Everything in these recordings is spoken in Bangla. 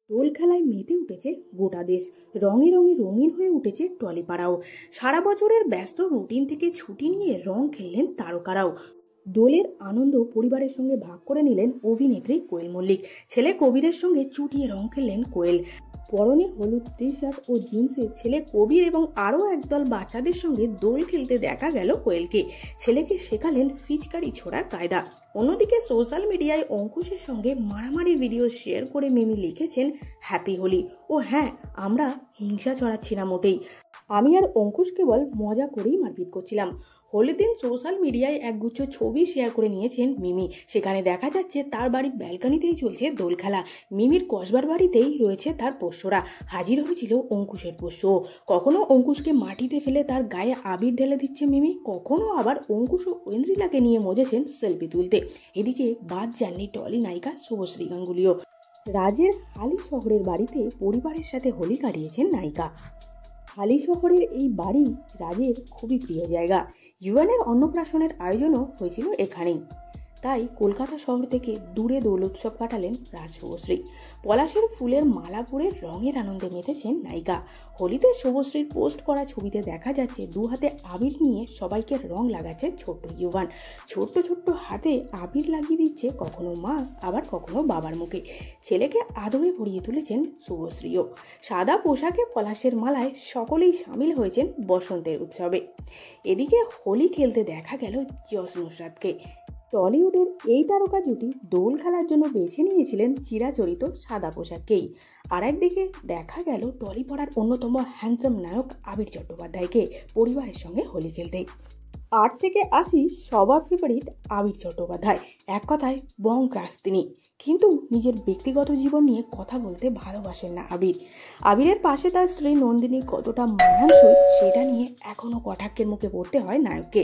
দোল খেলায় মেতে উঠেছে গোটা দেশ। রঙে রঙে রঙিন হয়ে উঠেছে টলিপাড়াও। সারা বছরের ব্যস্ত রুটিন থেকে ছুটি নিয়ে রং খেললেন তারকারাও। দোলের আনন্দ পরিবারের সঙ্গে ভাগ করে নিলেন অভিনেত্রী কোয়েল মল্লিক। ছেলে কবিরের সঙ্গে চুটিয়ে রং খেললেন কোয়েল। পরনে হলুদ টি শার্ট ও জিন্সে ছেলে কবির এবং আরও একদল বাচ্চাদের সঙ্গে দোল খেলতে দেখা গেল কোয়েলকে। ছেলেকে শেখালেন ফিচকারি ছোড়ার কায়দা। অন্যদিকে সোশ্যাল মিডিয়ায় অঙ্কুশের সঙ্গে মারামারি ভিডিও শেয়ার করে মিমি লিখেছেন, হ্যাপি হোলি। ও হ্যাঁ, আমরা হিংসা ছড়াচ্ছি না মোটেই। আমি আর অঙ্কুশ কেবল মজা করেই মারপিট করছিলাম। হোলির দিন সোশ্যাল মিডিয়ায় একগুচ্ছ ছবি শেয়ার করে নিয়েছেন মিমি। সেখানে দেখা যাচ্ছে তার বাড়ির ব্যালকনিতেই চলছে দোল খেলা। মিমির কসবার বাড়িতেই রয়েছে তার পোষ্যরা। হাজির হয়েছিল অঙ্কুশের পোষ্য। কখনো অঙ্কুশকে মাটিতে ফেলে তার গায়ে আবির ঢেলে দিচ্ছে মিমি, কখনো আবার অঙ্কুশ ও ঐন্দ্রিলাকে নিয়ে মজেছেন সেলফি তুলতে। এদিকে বাদ যাননি টলি নায়িকা শুভশ্রী গাঙ্গুলিও। রাজের হালি শহরের বাড়িতে পরিবারের সাথে হোলি কাটিয়েছেন নায়িকা। হালি শহরের এই বাড়ি রাজের খুবই প্রিয় জায়গা। ইউএনের অন্নপ্রাশনের আয়োজনও হয়েছিল এখানেই। তাই কলকাতা শহর থেকে দূরে দোল উৎসব কাটালেন রাজ শুভশ্রী। পলাশের ফুলের মালা পরে রঙের আনন্দে মেতেছেন নায়িকা। হোলিতে শুভশ্রীর পোস্ট করা ছবিতে দেখা যাচ্ছে দু হাতে আবির নিয়ে সবাইকে রং লাগাচ্ছে ছোট্ট ইউভান। ছোট্ট ছোট্ট হাতে আবির লাগিয়ে দিচ্ছে কখনো মা, আবার কখনো বাবার মুখে। ছেলেকে আদরে ভরিয়ে তুলেছেন শুভশ্রীও। সাদা পোশাকে পলাশের মালায় সকলেই সামিল হয়েছেন বসন্তের উৎসবে। এদিকে হোলি খেলতে দেখা গেল যশ নুসরাতকে। টলিউডের এই তারকা জুটি দোল খেলার জন্য বেছে নিয়েছিলেন চিরাচরিত সাদা পোশাককেই। আর একদিকে দেখা গেল টলিপাড়ার অন্যতম হ্যান্ডসাম নায়ক আবির চট্টোপাধ্যায়কে পরিবারের সঙ্গে হোলি খেলতে। 8 থেকে 80 সবার ফেভারিট আবির চট্টোপাধ্যায়। এক কথায় বং ক্রাশ তিনি। কিন্তু নিজের ব্যক্তিগত জীবন নিয়ে কথা বলতে ভালোবাসেন না আবির। আবিরের পাশে তার স্ত্রী নন্দিনী কতটা মানানসই সেটা নিয়ে এখনও কটাক্ষের মুখে পড়তে হয় নায়ককে।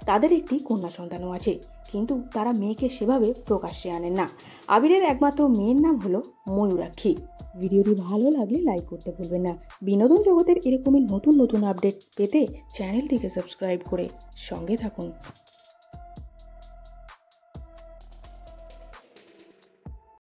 তাদের একটি কন্যা সন্তানও আছে, কিন্তু তারা মেয়েকে সেভাবে প্রকাশ্যে আনেন না। আবিরের একমাত্র মেয়ের নাম হলো ময়ূরাক্ষী। ভিডিওটি ভালো লাগলে লাইক করতে ভুলবেন না। বিনোদন জগতের এরকমই নতুন নতুন আপডেট পেতে চ্যানেলটিকে সাবস্ক্রাইব করে সঙ্গে থাকুন।